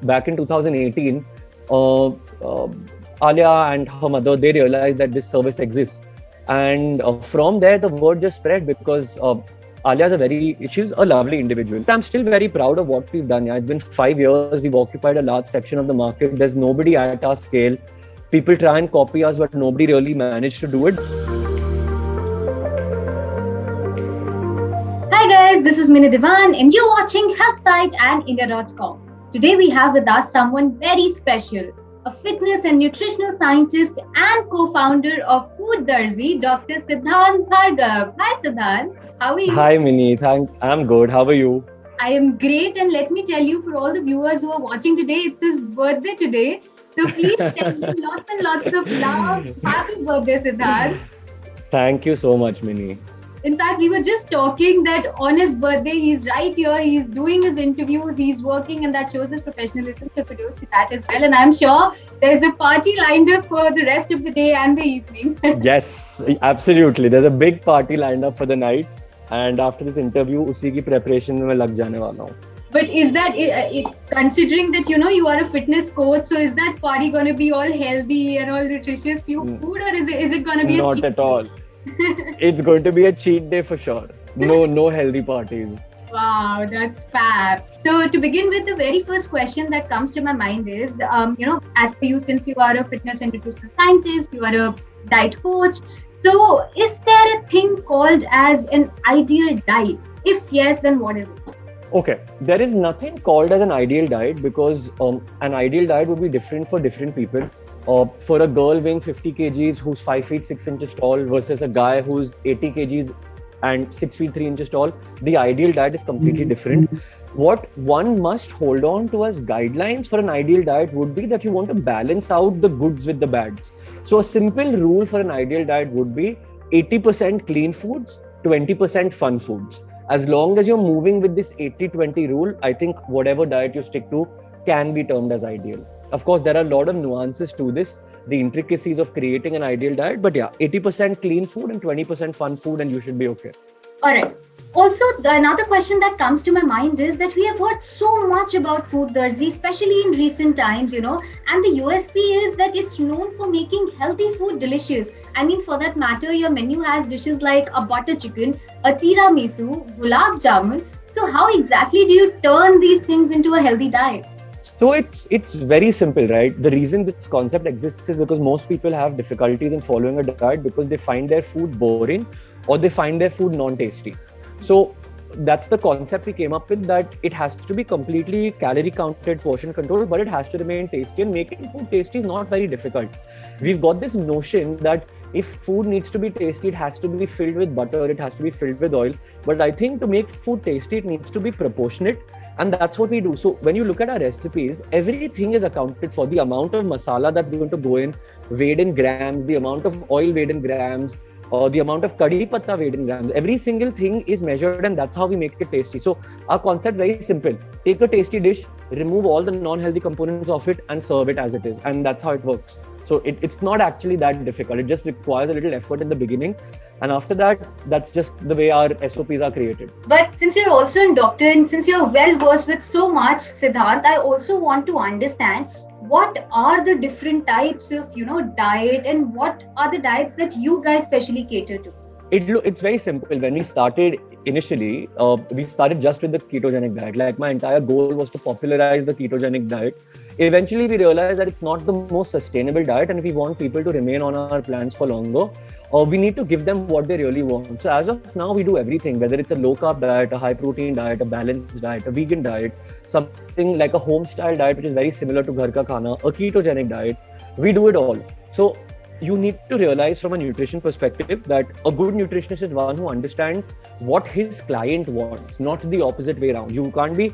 back in 2018, uh, uh, Alia and her mother, they realized that this service exists. And from there, the word just spread because she's a lovely individual. I'm still very proud of what we've done. Yeah, it's been 5 years. We've occupied a large section of the market. There's nobody at our scale. People try and copy us, but nobody really managed to do it. Hi guys, this is Mini Divan and you're watching HealthSite and India.com. Today we have with us someone very special, a fitness and nutritional scientist and co-founder of Food Darzee, Dr. Sidhhant Bhargava. Hi Sidhhant, how are you? Hi Mini, I'm good. How are you? I am great, and let me tell you, for all the viewers who are watching today, it's his birthday today. So please send him lots and lots of love. Happy birthday, Sidhhant. Thank you so much, Mini. In fact, we were just talking that on his birthday, he's right here, he's doing his interviews, he's working, and that shows his professionalism. So kudos to that as well. And I'm sure there's a party lined up for the rest of the day and the evening. Yes, absolutely. There's a big party lined up for the night. And after this interview, उसी की preparation में लग जाने वाला हूँ. But is that, considering that, you are a fitness coach, so is that party going to be all healthy and all nutritious food, or is it going to be Not at all. It's going to be a cheat day for sure. No healthy parties. Wow, that's fab. So to begin with, the very first question that comes to my mind is, as per you, since you are a fitness and nutritional scientist, you are a diet coach. So is there a thing called as an ideal diet? If yes, then what is it? Okay, there is nothing called as an ideal diet because an ideal diet would be different for different people. For a girl weighing 50 kgs who's 5 feet 6 inches tall versus a guy who's 80 kgs and 6 feet 3 inches tall, the ideal diet is completely different. What one must hold on to as guidelines for an ideal diet would be that you want to balance out the goods with the bads. So a simple rule for an ideal diet would be 80% clean foods, 20% fun foods. As long as you're moving with this 80-20 rule, I think whatever diet you stick to can be termed as ideal. Of course, there are a lot of nuances to this, the intricacies of creating an ideal diet. But yeah, 80% clean food and 20% fun food, and you should be okay. All right. Also, another question that comes to my mind is that we have heard so much about Food Darzee, especially in recent times, and the USP is that it's known for making healthy food delicious. I mean, for that matter, your menu has dishes like a butter chicken, a tiramisu, gulab jamun. So how exactly do you turn these things into a healthy diet? So it's very simple, right? The reason this concept exists is because most people have difficulties in following a diet because they find their food boring or they find their food non-tasty. So that's the concept we came up with, that it has to be completely calorie counted, portion controlled, but it has to remain tasty, and making food tasty is not very difficult. We've got this notion that if food needs to be tasty, it has to be filled with butter, it has to be filled with oil. But I think to make food tasty, it needs to be proportionate. And that's what we do. So when you look at our recipes, everything is accounted for. The amount of masala that's going to go in, weighed in grams, the amount of oil weighed in grams, or the amount of kadhi patta weighed in grams. Every single thing is measured, and that's how we make it tasty. So our concept very simple. Take a tasty dish, remove all the non-healthy components of it, and serve it as it is. And that's how it works. So it's not actually that difficult. It just requires a little effort in the beginning. And after that, that's just the way our SOPs are created. But since you're also a doctor and since you're well versed with so much, Sidhhant, I also want to understand what are the different types of, diet, and what are the diets that you guys specially cater to? It's very simple. When we started initially, we started just with the ketogenic diet. Like my entire goal was to popularize the ketogenic diet. Eventually, we realized that it's not the most sustainable diet, and if we want people to remain on our plans for longer, we need to give them what they really want. So as of now, we do everything, whether it's a low carb diet, a high protein diet, a balanced diet, a vegan diet, something like a home style diet, which is very similar to ghar ka khana, a ketogenic diet. We do it all. So you need to realize from a nutrition perspective that a good nutritionist is one who understands what his client wants, not the opposite way around. You can't be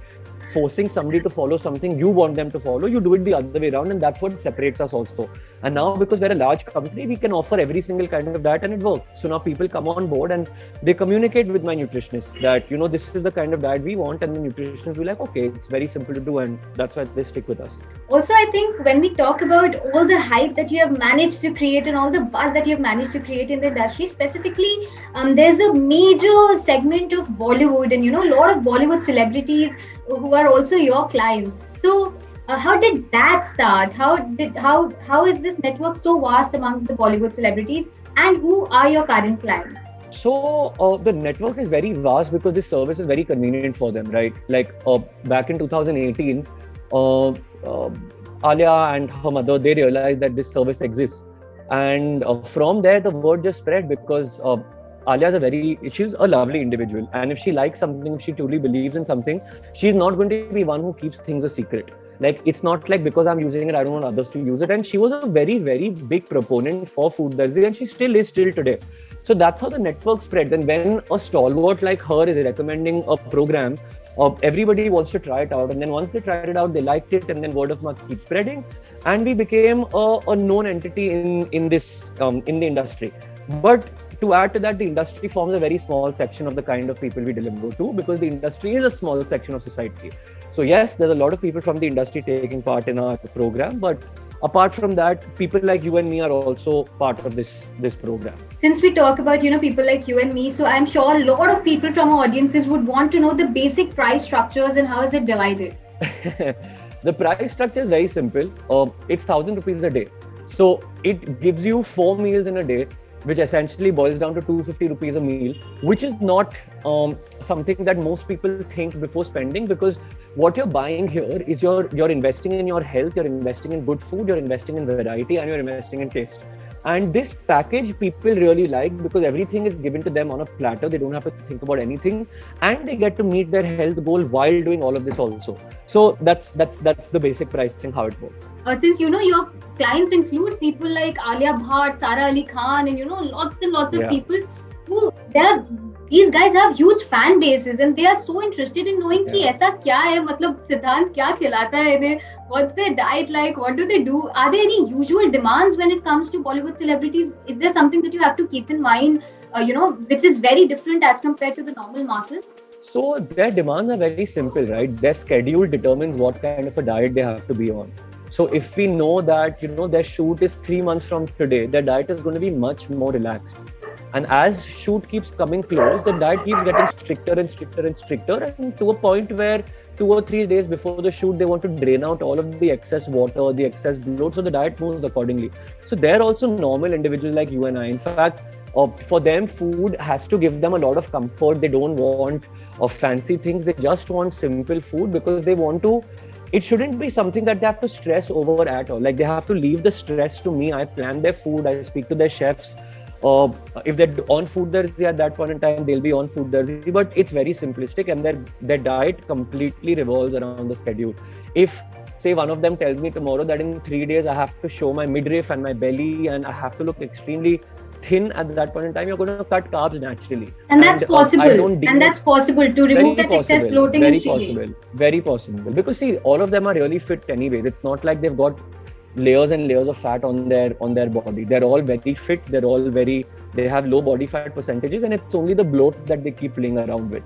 forcing somebody to follow something you want them to follow. You do it the other way around, and that's what separates us also. And now, because we're a large company, we can offer every single kind of diet, and it works. So now people come on board and they communicate with my nutritionist that, this is the kind of diet we want, and the nutritionist will be like, okay, it's very simple to do, and that's why they stick with us. Also, I think when we talk about all the hype that you have managed to create and all the buzz that you have managed to create in the industry, specifically, there's a major segment of Bollywood and, a lot of Bollywood celebrities who are also your clients. So How did that start? How is this network so vast amongst the Bollywood celebrities? And who are your current clients? So the network is very vast because this service is very convenient for them, right? Like back in 2018, uh, uh, Alia and her mother, they realized that this service exists, and from there the word just spread because she's a lovely individual, and if she likes something, if she truly believes in something, she's not going to be one who keeps things a secret. Like, it's not like because I'm using it, I don't want others to use it. And she was a very, very big proponent for Food Darzee, and she still is till today. So that's how the network spreads. And when a stalwart like her is recommending a program, everybody wants to try it out. And then once they tried it out, they liked it, and then word of mouth keeps spreading. And we became a known entity in the industry. But to add to that, the industry forms a very small section of the kind of people we deliver to, because the industry is a small section of society. So yes, there's a lot of people from the industry taking part in our program, but apart from that, people like you and me are also part of this program. Since we talk about people like you and me, so I'm sure a lot of people from our audiences would want to know the basic price structures and how is it divided. The price structure is very simple. It's 1,000 rupees a day. So it gives you 4 meals in a day, which essentially boils down to 250 rupees a meal, which is not something that most people think before spending, because what you're buying here is you're investing in your health, you're investing in good food, you're investing in variety, and you're investing in taste. And this package people really like because everything is given to them on a platter. They don't have to think about anything, and they get to meet their health goal while doing all of this also. So that's the basic pricing, how it works. Since your clients include people like Alia Bhatt, Sara Ali Khan, and lots and lots of people who these guys have huge fan bases, and they are so interested in knowing कि ऐसा क्या है, मतलब सिद्धांत क्या खिलाता है इन्हें, what's their diet like, what do they do, are there any usual demands when it comes to Bollywood celebrities? Is there something that you have to keep in mind, which is very different as compared to the normal masses? So their demands are very simple, right? Their schedule determines what kind of a diet they have to be on. So if we know that their shoot is 3 months from today, their diet is going to be much more relaxed. And as shoot keeps coming close, the diet keeps getting stricter and stricter and stricter, and to a point where 2 or 3 days before the shoot, they want to drain out all of the excess water, the excess bloat, so the diet moves accordingly. So they're also normal individuals like you and I. In fact, for them, food has to give them a lot of comfort. They don't want fancy things. They just want simple food because they want to. It shouldn't be something that they have to stress over at all. Like, they have to leave the stress to me. I plan their food. I speak to their chefs. If they're on Food Darzee at that point in time, they'll be on Food Darzee. But it's very simplistic, and their diet completely revolves around the schedule. If, say, one of them tells me tomorrow that in 3 days I have to show my midriff and my belly, and I have to look extremely thin at that point in time, you're going to cut carbs naturally. And that's possible. And that's possible to remove that excess bloating in 3 days. Very possible. Because see, all of them are really fit anyways. It's not like they've got layers and layers of fat on their body. They're all very fit. They have low body fat percentages, and it's only the bloat that they keep playing around with.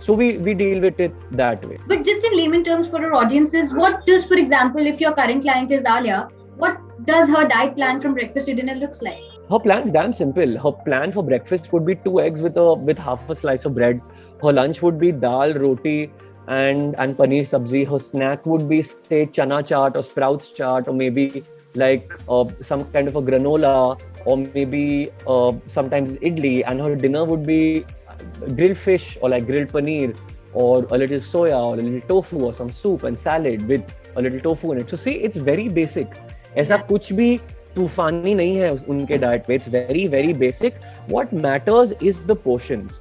So we deal with it that way. But just in layman terms for our audiences, what does, for example, if your current client is Alia, what does her diet plan from breakfast to dinner looks like? Her plan's damn simple. Her plan for breakfast would be 2 eggs with half a slice of bread. Her lunch would be dal, roti, and paneer sabzi. Her snack would be, say, chana chaat or sprouts chaat, or maybe like some kind of a granola, or maybe sometimes idli. And her dinner would be grilled fish, or like grilled paneer, or a little soya, or a little tofu, or some soup and salad with a little tofu in it. So see, it's very basic. ऐसा कुछ भी तूफानी नहीं है उनके diet पे. It's very, very basic. What matters is the portions.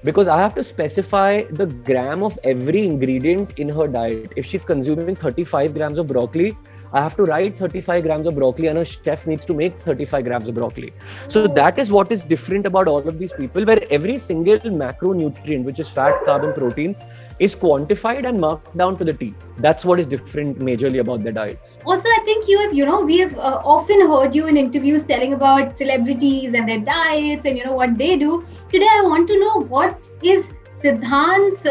Because I have to specify the gram of every ingredient in her diet. If she's consuming 35 grams of broccoli, I have to write 35 grams of broccoli, and a chef needs to make 35 grams of broccoli. So that is what is different about all of these people, where every single macronutrient, which is fat, carb, and protein, is quantified and marked down to the T. That's what is different majorly about their diets. Also, I think we have often heard you in interviews telling about celebrities and their diets and what they do. Today, I want to know, what is Sidhant's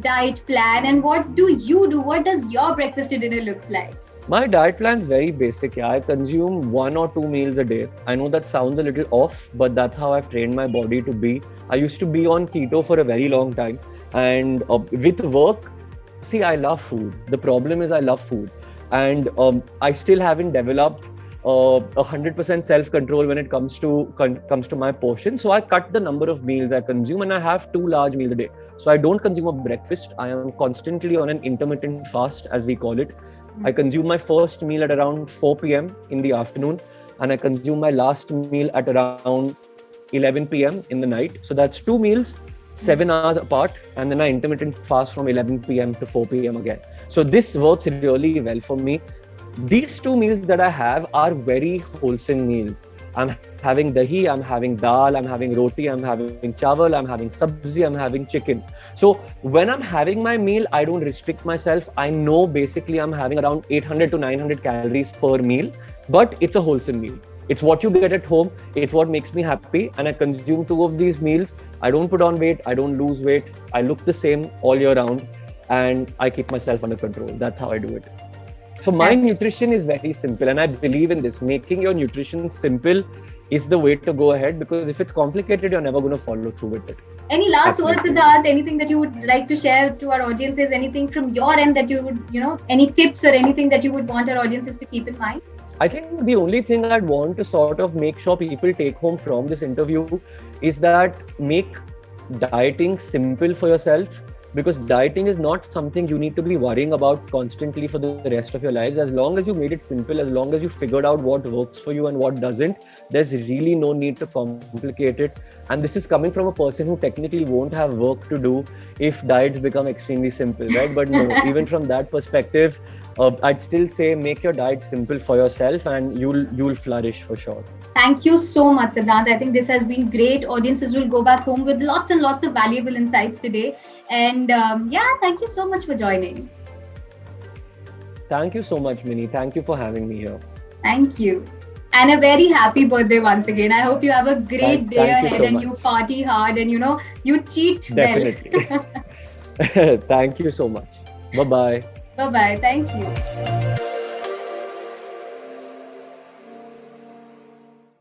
diet plan, and what do you do? What does your breakfast to dinner looks like? My diet plan is very basic. Yeah, I consume 1 or 2 meals a day. I know that sounds a little off, but that's how I've trained my body to be. I used to be on keto for a very long time, and with work, see, I love food. The problem is I love food, and I still haven't developed 100% self-control when it comes to my portion. So I cut the number of meals I consume, and I have 2 large meals a day. So I don't consume a breakfast. I am constantly on an intermittent fast, as we call it. I consume my first meal at around 4 p.m. in the afternoon, and I consume my last meal at around 11 p.m. in the night. So that's 2 meals, 7 hours apart, and then I intermittent fast from 11 p.m. to 4 p.m. again. So this works really well for me. These 2 meals that I have are very wholesome meals. I'm having dahi, I'm having dal, I'm having roti, I'm having chawal, I'm having sabzi, I'm having chicken. So when I'm having my meal, I don't restrict myself. I know basically I'm having around 800 to 900 calories per meal, but it's a wholesome meal. It's what you get at home. It's what makes me happy. And I consume 2 of these meals. I don't put on weight. I don't lose weight. I look the same all year round, and I keep myself under control. That's how I do it. So my nutrition is very simple, and I believe in this. Making your nutrition simple is the way to go ahead, because if it's complicated, you're never going to follow through with it. Any last words, Sidhant? Anything that you would like to share to our audiences? Anything from your end that you would, any tips or anything that you would want our audiences to keep in mind? I think the only thing I'd want to sort of make sure people take home from this interview is that make dieting simple for yourself. Because dieting is not something you need to be worrying about constantly for the rest of your lives. As long as you made it simple, as long as you figured out what works for you and what doesn't, there's really no need to complicate it. And this is coming from a person who technically won't have work to do if diets become extremely simple, right? But no, even from that perspective, I'd still say make your diet simple for yourself, and you'll flourish for sure. Thank you so much, Sidhant. I think this has been great. Audiences will go back home with lots and lots of valuable insights today. And thank you so much for joining. Thank you so much, Minnie. Thank you for having me here. Thank you. And a very happy birthday once again. I hope you have a great day ahead, so and much. You party hard, and you cheat Definitely. well. Thank you so much. Bye-bye. Bye-bye. Thank you.